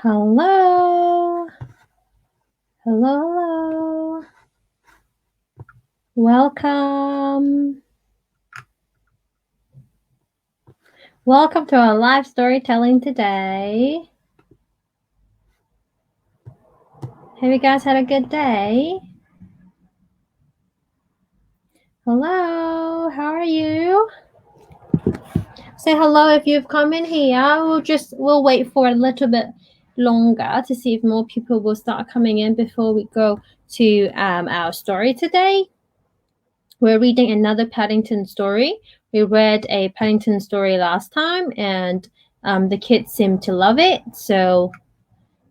Hello. Hello. Welcome. Welcome to our live storytelling today. Have you guys had a good day? Hello. How are you? Say hello if you've come in here. We'll wait for a little bit longer to see if more people will start coming in before we go to our story today. We're reading another Paddington story. We read a Paddington story last time, and the kids seemed to love it. So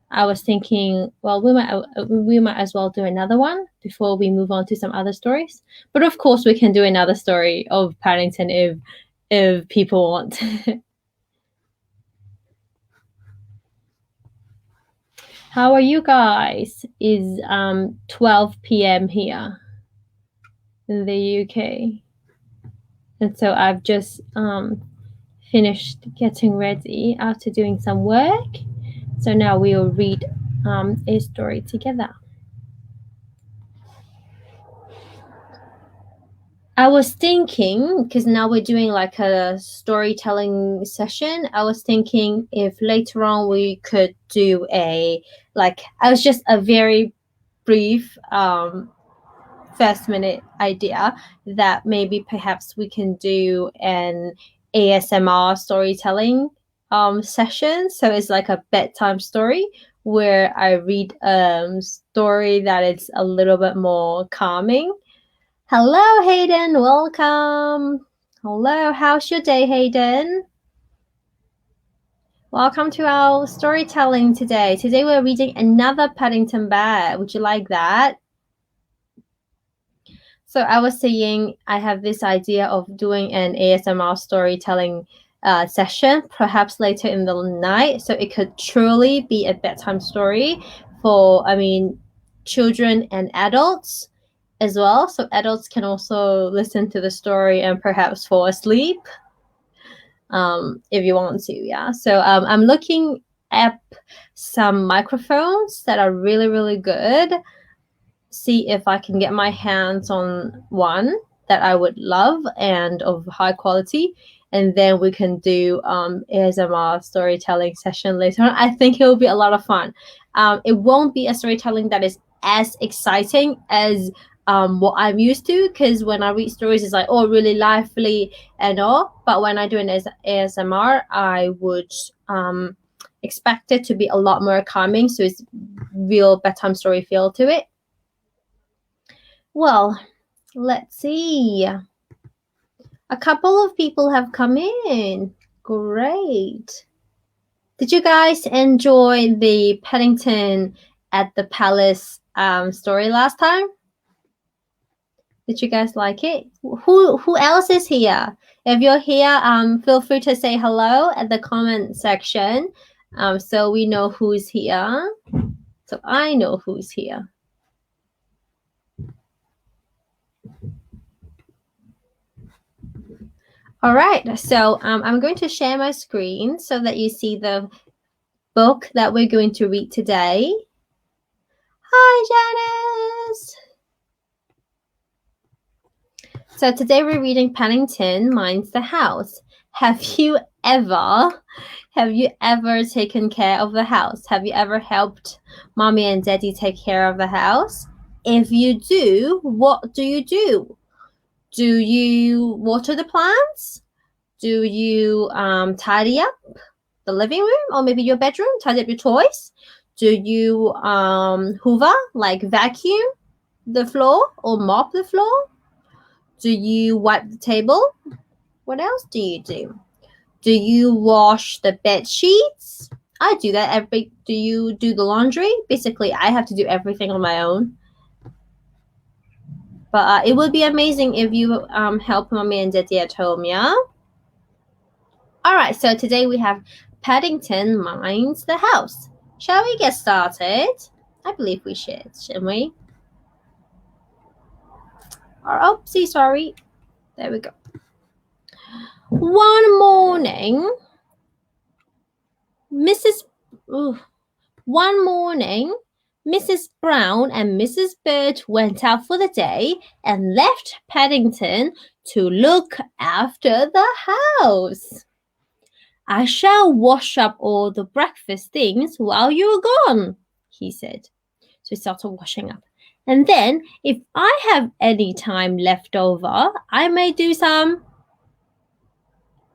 I was thinking, well, we might as well do another one before we move on to some other stories. But of course, we can do another story of Paddington if people want. How are you guys? Is 12 p.m. here in the UK. And so I've just finished getting ready after doing some work. So now we'll read a story together. I was thinking, because now we're doing like a storytelling session, I was thinking if later on we could do I was just a very brief first minute idea that maybe perhaps we can do an ASMR storytelling session. So it's like a bedtime story where I read a story that is a little bit more calming. Hello, Hayden. Welcome. Hello. How's your day, Hayden? Welcome to our storytelling today. Today we're reading another Paddington Bear. Would you like that? So I was saying I have this idea of doing an ASMR storytelling session, perhaps later in the night. So it could truly be a bedtime story for, children and adults as well. So adults can also listen to the story and perhaps fall asleep if you want to. Yeah. So I'm looking at some microphones that are really, really good. See if I can get my hands on one that I would love and of high quality, and then we can do ASMR storytelling session later on. I think it will be a lot of fun. It won't be a storytelling that is as exciting as what I'm used to, because when I read stories it's like, oh, really lively and all, but when I do an ASMR I would expect it to be a lot more calming, so it's real bedtime story feel to it. Well, let's see. A couple of people have come in. Great. Did you guys enjoy the Paddington at the Palace story last time? Did you guys like it? Who else is here? If you're here, feel free to say hello at the comment section, so we know who's here. So I know who's here. All right, so I'm going to share my screen so that you see the book that we're going to read today. Hi, Janice! So today we're reading Paddington Minds the House. Have you ever taken care of the house? Have you ever helped mommy and daddy take care of the house? If you do, what do you do? Do you water the plants? Do you tidy up the living room or maybe your bedroom, tidy up your toys? Do you hoover, like vacuum the floor or mop the floor? Do you wipe the table? What else do you do? Do you wash the bed sheets? I do that do you do the laundry? Basically, I have to do everything on my own. But it would be amazing if you help mommy and daddy at home, yeah? All right, so today we have Paddington Minds the House. Shall we get started? I believe we should, shouldn't we? Oh, sorry. There we go. One morning, One morning, Mrs. Brown and Mrs. Bird went out for the day and left Paddington to look after the house. I shall wash up all the breakfast things while you are gone, he said. So he started washing up. And then, if I have any time left over, I may do some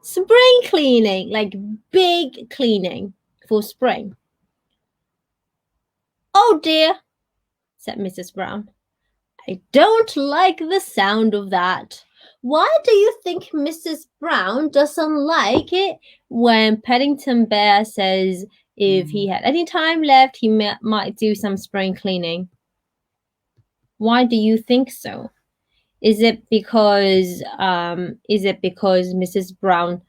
spring cleaning, like big cleaning for spring. Oh dear, said Mrs. Brown. I don't like the sound of that. Why do you think Mrs. Brown doesn't like it when Paddington Bear says if he had any time left, he might do some spring cleaning? Why do you think so? Is it because Mrs. Brown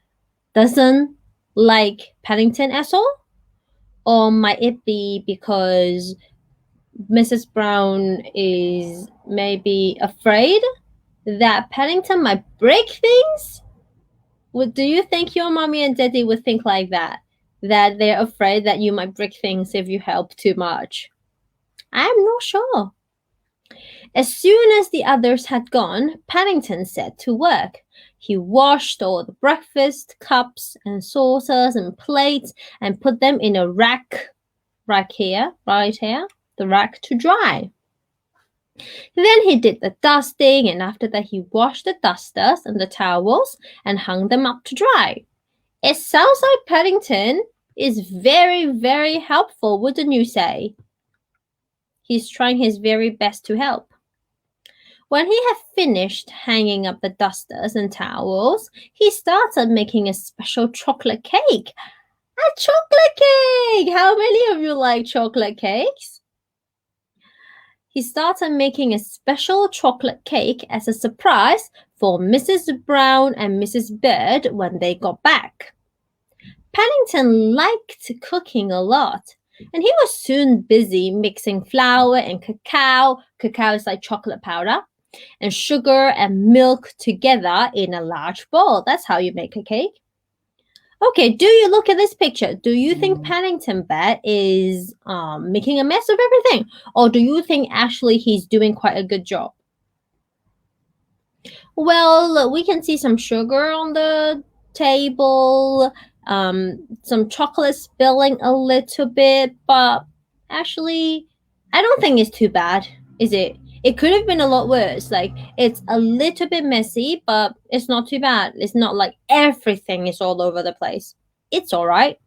doesn't like Paddington at all? Or might it be because Mrs. Brown is maybe afraid that Paddington might break things? Do you think your mommy and daddy would think like that? That they're afraid that you might break things if you help too much? I'm not sure. As soon as the others had gone, Paddington set to work. He washed all the breakfast cups and saucers and plates and put them in a rack right here, the rack to dry. Then he did the dusting, and after that he washed the dusters and the towels and hung them up to dry. It sounds like Paddington is very, very helpful, wouldn't you say? He's trying his very best to help. When he had finished hanging up the dusters and towels, he started making a special chocolate cake. A chocolate cake! How many of you like chocolate cakes? He started making a special chocolate cake as a surprise for Mrs. Brown and Mrs. Bird when they got back. Paddington liked cooking a lot, and he was soon busy mixing flour and cacao. Cacao is like chocolate powder, and sugar and milk together in a large bowl. That's how you make a cake. Okay, do you look at this picture? Do you think Paddington Bear is making a mess of everything? Or do you think actually he's doing quite a good job? Well, we can see some sugar on the table, some chocolate spilling a little bit, but actually, I don't think it's too bad, is it? It could have been a lot worse. Like, it's a little bit messy, but it's not too bad. It's not like everything is all over the place. It's all right.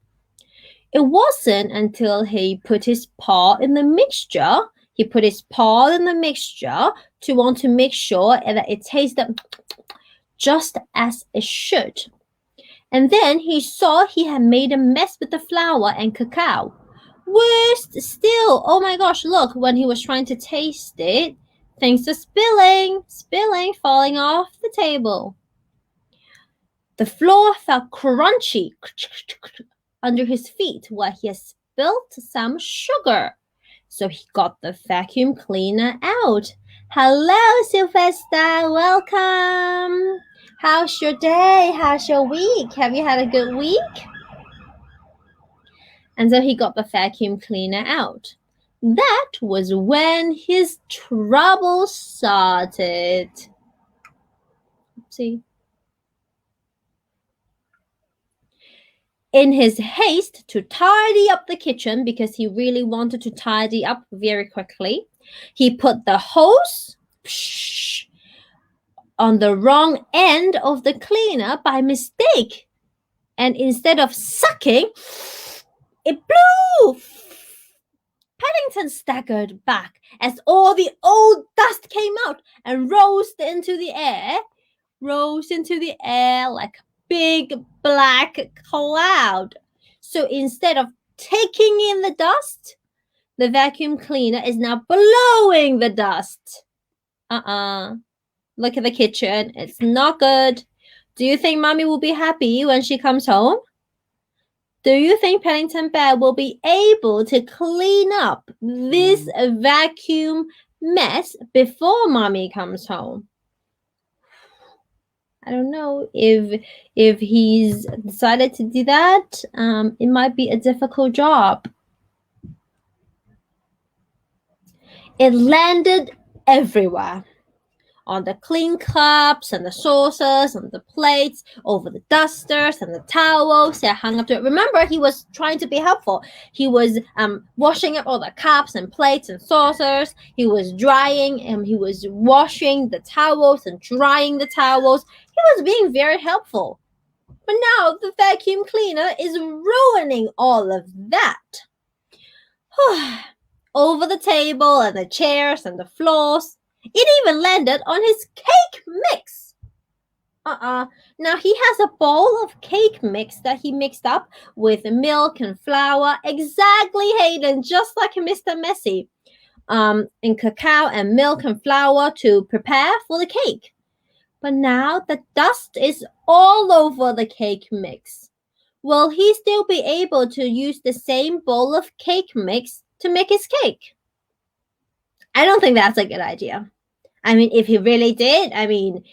It wasn't until he put his paw in the mixture. He put his paw in the mixture to want to make sure that it tasted just as it should. And then he saw he had made a mess with the flour and cacao. Worst still, oh my gosh, look, when he was trying to taste it, things are spilling, falling off the table. The floor felt crunchy under his feet while he had spilled some sugar. So he got the vacuum cleaner out. Hello, Sylvester, welcome. How's your day? How's your week? Have you had a good week? And so he got the vacuum cleaner out. That was when his trouble started. See? In his haste to tidy up the kitchen, because he really wanted to tidy up very quickly, he put the hose on the wrong end of the cleaner by mistake. And instead of sucking, it blew. Paddington staggered back as all the old dust came out and rose into the air like a big black cloud. So instead of taking in the dust, the vacuum cleaner is now blowing the dust. Look at the kitchen. It's not good. Do you think Mommy will be happy when she comes home? Do you think Paddington Bear will be able to clean up this vacuum mess before Mommy comes home? I don't know if he's decided to do that. It might be a difficult job. It landed everywhere. On the clean cups and the saucers and the plates, over the dusters and the towels that hung up to it. Remember, he was trying to be helpful. He was washing up all the cups and plates and saucers. He was drying and he was washing the towels and drying the towels. He was being very helpful. But now the vacuum cleaner is ruining all of that. Over the table and the chairs and the floors. It even landed on his cake mix. Now he has a bowl of cake mix that he mixed up with milk and flour. Exactly, Hayden, just like Mr. Messi. And cacao and milk and flour to prepare for the cake. But now the dust is all over the cake mix. Will he still be able to use the same bowl of cake mix to make his cake? I don't think that's a good idea. I mean, if he really did,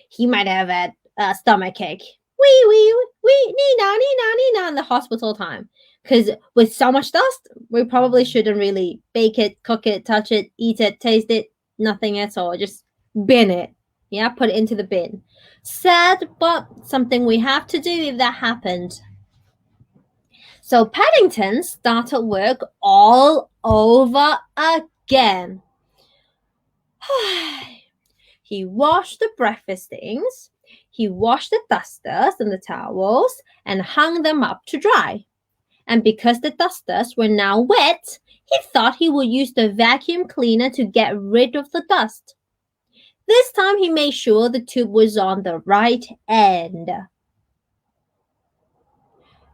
he might have had a stomachache. Wee, Nina, in the hospital time. Because with so much dust, we probably shouldn't really bake it, cook it, touch it, eat it, taste it, nothing at all. Just bin it. Yeah, put it into the bin. Sad, but something we have to do if that happened. So Paddington started work all over again. He washed the breakfast things, he washed the dusters and the towels and hung them up to dry. And because the dusters were now wet, he thought he would use the vacuum cleaner to get rid of the dust. This time he made sure the tube was on the right end.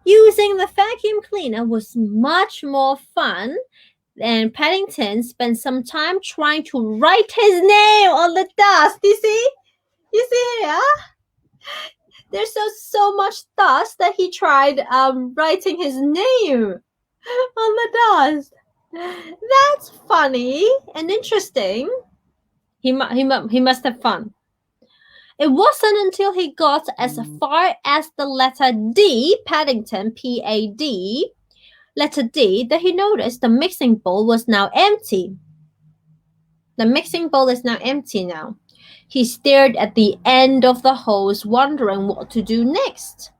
Using the vacuum cleaner was much more fun, and Paddington spent some time trying to write his name on the dust. You see? You see here? There's so much dust that he tried writing his name on the dust. That's funny and interesting. He must have fun. It wasn't until he got as far as the letter D, Paddington, P-A-D, letter D, that he noticed the mixing bowl was now empty. The mixing bowl is now empty now. He stared at the end of the hose, wondering what to do next.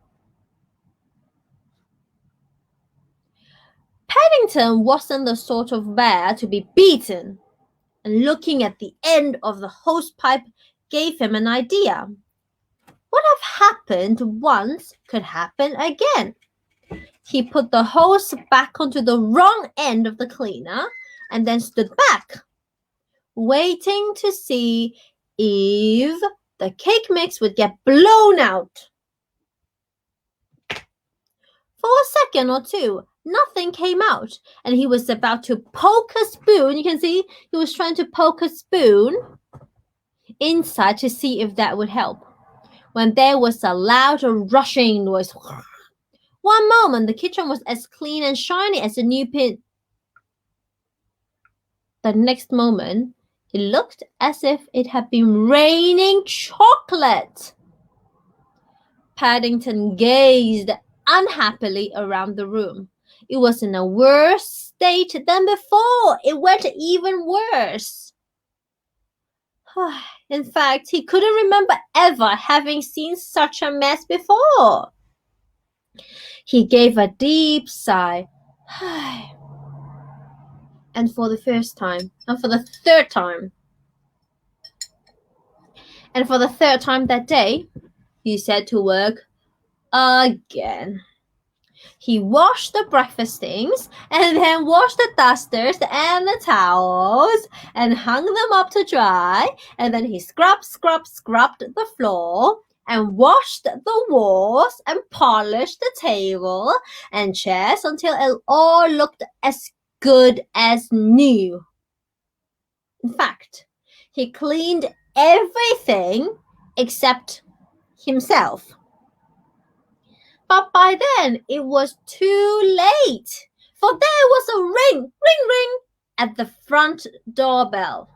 Paddington wasn't the sort of bear to be beaten, and looking at the end of the hose pipe gave him an idea. What have happened once could happen again. He put the hose back onto the wrong end of the cleaner and then stood back, waiting to see if the cake mix would get blown out. For a second or two, nothing came out, and he was about to poke a spoon. You can see he was trying to poke a spoon inside to see if that would help, when there was a loud rushing noise. One moment, the kitchen was as clean and shiny as a new pin. The next moment, it looked as if it had been raining chocolate. Paddington gazed unhappily around the room. It was in a worse state than before. It went even worse. In fact, he couldn't remember ever having seen such a mess before. He gave a deep sigh. And for the first time, and for the third time, and for the third time that day, he set to work again. He washed the breakfast things and then washed the dusters and the towels and hung them up to dry, and then he scrubbed the floor and washed the walls and polished the table and chairs until it all looked as good as new. In fact, he cleaned everything except himself. But by then, it was too late, for there was a ring at the front doorbell.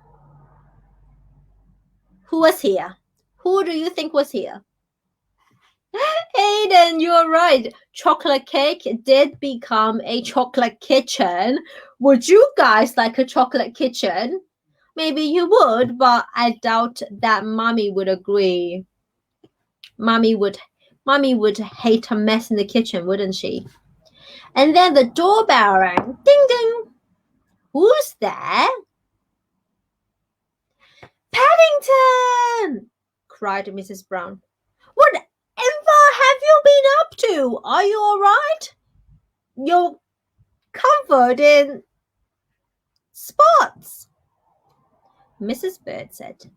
Who was here? Who do you think was here? Hayden, you're right. Chocolate cake did become a chocolate kitchen. Would you guys like a chocolate kitchen? Maybe you would, but I doubt that Mommy would agree. Mommy would hate a mess in the kitchen, wouldn't she? And then the doorbell rang. Ding ding. Who's there? Paddington! cried Mrs. Brown. Whatever have you been up to? Are you all right? You're covered in spots. Mrs. Bird said,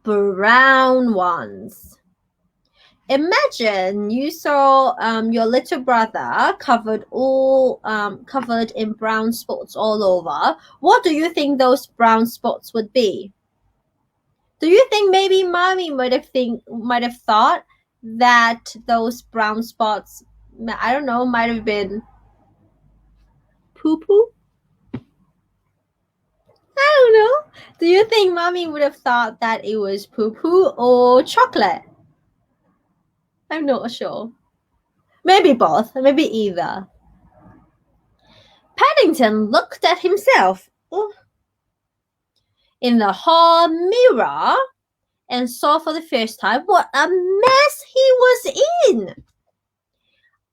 brown ones. Imagine you saw your little brother covered in brown spots all over. What do you think those brown spots would be? Do you think maybe Mommy might have thought that those brown spots, I don't know, might have been poo-poo? I don't know. Do you think Mommy would have thought that it was poo-poo or chocolate? I'm not sure. Maybe both. Maybe either. Paddington looked at himself in the hall mirror and saw for the first time what a mess he was in.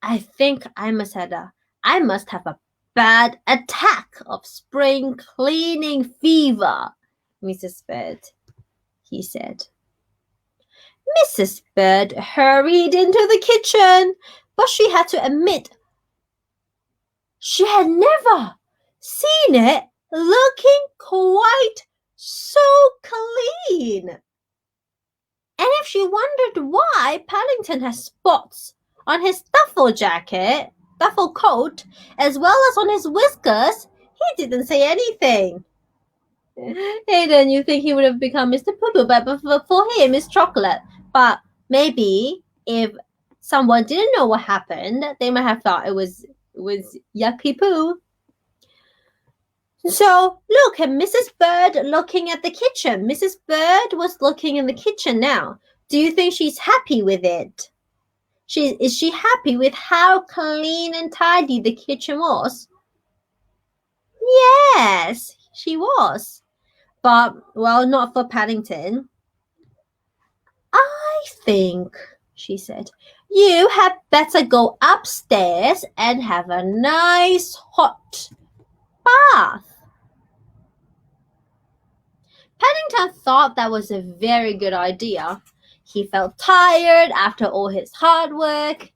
I think I must have a bad attack of spring cleaning fever, Mrs. Bird, he said. Mrs. Bird hurried into the kitchen, but she had to admit she had never seen it looking quite so clean. And if she wondered why Paddington has spots on his duffel coat, as well as on his whiskers, he didn't say anything. Hayden, you think he would have become Mr. Poo-Poo, but for him, it's chocolate. But maybe if someone didn't know what happened, they might have thought it was yucky poo. So look at Mrs. Bird looking at the kitchen. Mrs. Bird was looking in the kitchen now. Do you think she's happy with it? Is she happy with how clean and tidy the kitchen was? Yes, she was. But, well, not for Paddington. I think, she said, you had better go upstairs and have a nice hot bath. Paddington thought that was a very good idea. He felt tired after all his hard work.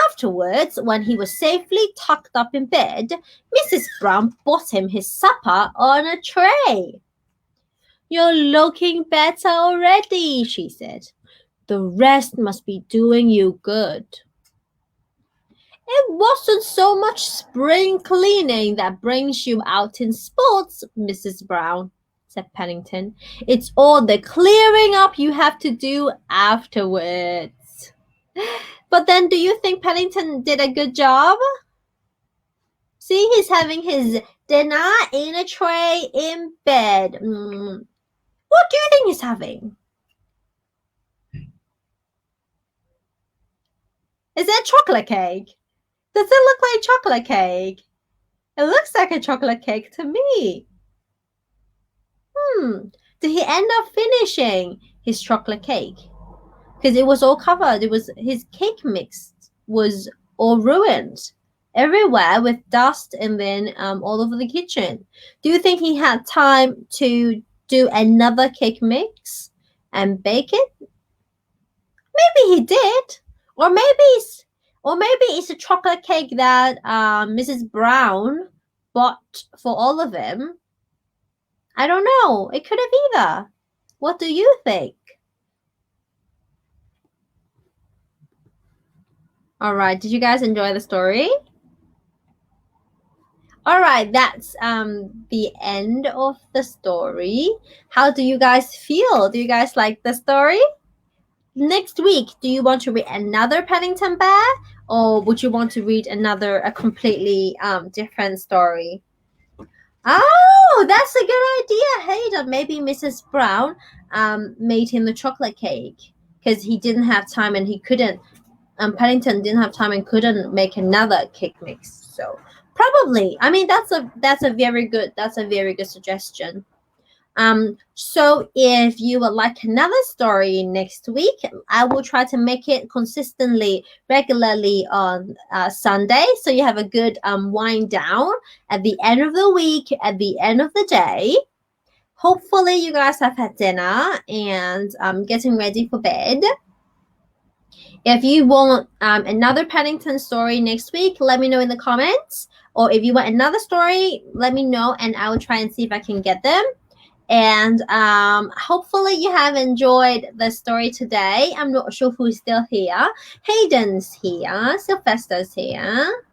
Afterwards, when he was safely tucked up in bed, Mrs. Brown brought him his supper on a tray. You're looking better already, she said. The rest must be doing you good. It wasn't so much spring cleaning that brings you out in spots, Mrs. Brown, said Paddington. It's all the clearing up you have to do afterwards. But then do you think Paddington did a good job? See, he's having his dinner in a tray in bed. What do you think he's having? Is it chocolate cake? Does it look like chocolate cake? It looks like a chocolate cake to me. Did he end up finishing his chocolate cake? Because it was all covered. His cake mix was all ruined everywhere with dust and then all over the kitchen. Do you think he had time to do another cake mix and bake it? Maybe he did. Or maybe it's a chocolate cake that Mrs. Brown bought for all of them. I don't know. It could have either. What do you think? All right. Did you guys enjoy the story? All right. That's the end of the story. How do you guys feel? Do you guys like the story? Next week, do you want to read another Paddington Bear, or would you want to read a completely different story? Oh, that's a good idea, Hayden. Maybe Mrs. Brown made him the chocolate cake because he didn't have time and he couldn't. Paddington didn't have time and couldn't make another cake mix. So probably, I mean, that's a very good suggestion. So if you would like another story next week, I will try to make it consistently, regularly on Sunday, so you have a good wind down at the end of the week, at the end of the day. Hopefully, you guys have had dinner and getting ready for bed. If you want another Paddington story next week, let me know in the comments. Or if you want another story, let me know and I will try and see if I can get them. And hopefully you have enjoyed the story today. I'm not sure who's still here. Hayden's here. Sylvester's here.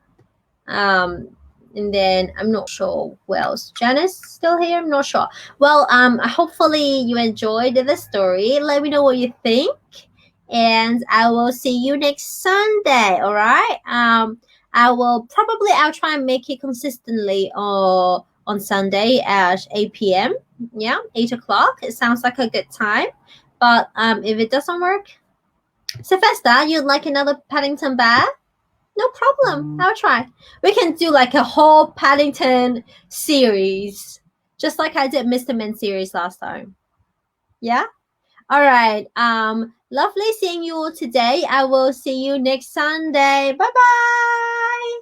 And then I'm not sure who else. Janice still here? I'm not sure. Well, hopefully you enjoyed the story. Let me know what you think. And I will see you next Sunday. All right. I'll try and make it consistently on Sunday at 8 p.m. Yeah, 8 o'clock. It sounds like a good time. But if it doesn't work, Sylvester, you'd like another Paddington bear? No problem. I'll try. We can do like a whole Paddington series, just like I did Mr. Men series last time. Yeah? All right. Lovely seeing you all today. I will see you next Sunday. Bye-bye.